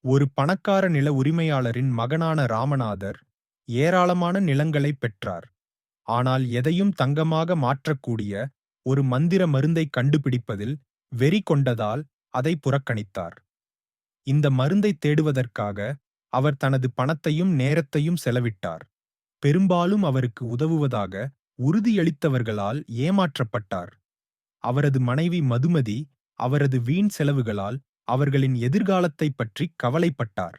ஒரு பணக்கார நில உரிமையாளரின் மகனான ராமநாதர் ஏராளமான நிலங்களை பெற்றார். ஆனால் எதையும் தங்கமாக மாற்றக்கூடிய ஒரு மந்திர மருந்தை கண்டுபிடிப்பதில் வெறி கொண்டதால் அதை புறக்கணித்தார். இந்த மருந்தை தேடுவதற்காக அவர் தனது பணத்தையும் நேரத்தையும் செலவிட்டார். பெரும்பாலும் அவருக்கு உதவுவதாக உறுதியளித்தவர்களால் ஏமாற்றப்பட்டார். அவரது மனைவி மதுமதி அவரது வீண் செலவுகளால் அவர்களின் எதிர்காலத்தைப் பற்றி கவலைப்பட்டார்.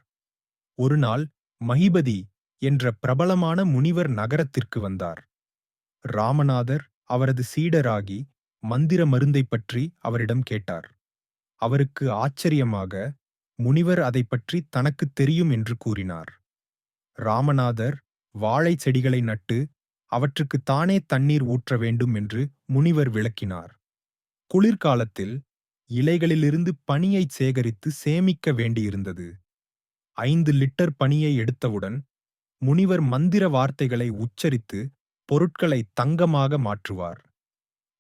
ஒருநாள் மகிபதி என்ற பிரபலமான முனிவர் நகரத்திற்கு வந்தார். ராமநாதர் அவரது சீடராகி மந்திர மருந்தைப் பற்றி அவரிடம் கேட்டார். அவருக்கு ஆச்சரியமாக முனிவர் அதைப் பற்றி தனக்குத் தெரியும் என்று கூறினார். ராமநாதர் வாழை செடிகளை நட்டு அவற்றுக்கு தானே தண்ணீர் ஊற்ற வேண்டும் என்று முனிவர் விளக்கினார். குளிர்காலத்தில் இலைகளிலிருந்து பனியை சேகரித்து சேமிக்க வேண்டியிருந்தது. 5 லிட்டர் பனியை எடுத்தவுடன் முனிவர் மந்திர வார்த்தைகளை உச்சரித்து பொருட்களை தங்கமாக மாற்றுவார்.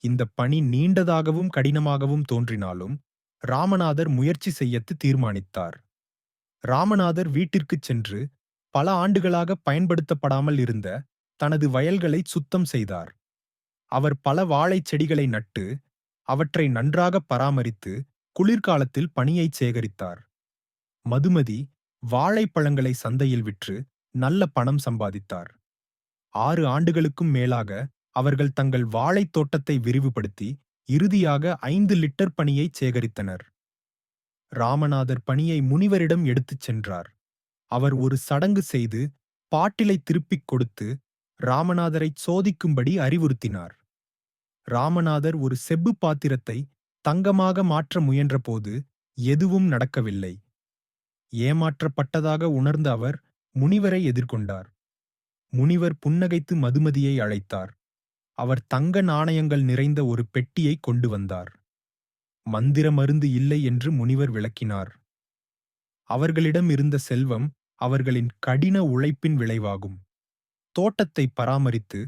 இந்த பணி நீண்டதாகவும் கடினமாகவும் தோன்றினாலும் ராமநாதர் முயற்சி செய்யத் தீர்மானித்தார். ராமநாதர் வீட்டிற்குச் சென்று பல ஆண்டுகளாக பயன்படுத்தப்படாமல் இருந்த தனது வயல்களை சுத்தம் செய்தார். அவர் பல வாழைச் செடிகளை நட்டு அவற்றை நன்றாக பராமரித்து குளிர்காலத்தில் பனியைச் சேகரித்தார். மதுமதி வாழைப்பழங்களை சந்தையில் விற்று நல்ல பணம் சம்பாதித்தார். 6 ஆண்டுகளுக்கும் மேலாக அவர்கள் தங்கள் வாழைத் தோட்டத்தை விரிவுபடுத்தி இறுதியாக 5 லிட்டர் பனியைச் சேகரித்தனர். ராமநாதர் பனியை முனிவரிடம் எடுத்துச் சென்றார். அவர் ஒரு சடங்கு செய்து பாட்டிலை திருப்பிக் கொடுத்து ராமநாதரைச் சோதிக்கும்படி அறிவுறுத்தினார். ராமநாதர் ஒரு செப்பு பாத்திரத்தை தங்கமாக மாற்ற முயன்றபோது எதுவும் நடக்கவில்லை. ஏமாற்றப்பட்டதாக உணர்ந்த அவர் முனிவரை எதிர்கொண்டார். முனிவர் புன்னகைத்து மதுமதியை அழைத்தார். அவர் தங்க நாணயங்கள் நிறைந்த ஒரு பெட்டியை கொண்டு வந்தார். மந்திர மருந்து இல்லை என்று முனிவர் விளக்கினார். அவர்களிடம் இருந்த செல்வம் அவர்களின் கடின உழைப்பின் விளைவாகும். தோட்டத்தை பராமரித்து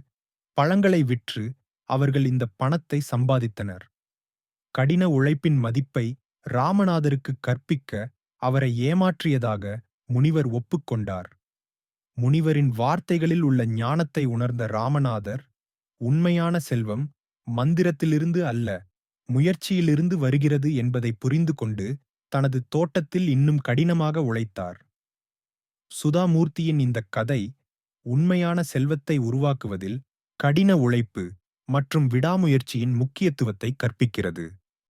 பழங்களை விற்று அவர்கள் இந்த பணத்தை சம்பாதித்தனர். கடின உழைப்பின் மதிப்பை ராமநாதருக்கு கற்பிக்க அவரை ஏமாற்றியதாக முனிவர் ஒப்புக்கொண்டார். முனிவரின் வார்த்தைகளில் உள்ள ஞானத்தை உணர்ந்த ராமநாதர், உண்மையான செல்வம் மந்திரத்திலிருந்து அல்ல, முயற்சியிலிருந்து வருகிறது என்பதை புரிந்து கொண்டு தனது தோட்டத்தில் இன்னும் கடினமாக உழைத்தார். சுதாமூர்த்தியின் இந்தக் கதை உண்மையான செல்வத்தை உருவாக்குவதில் கடின உழைப்பு மற்றும் விடாமுயற்சியின் முக்கியத்துவத்தை கற்பிக்கிறது.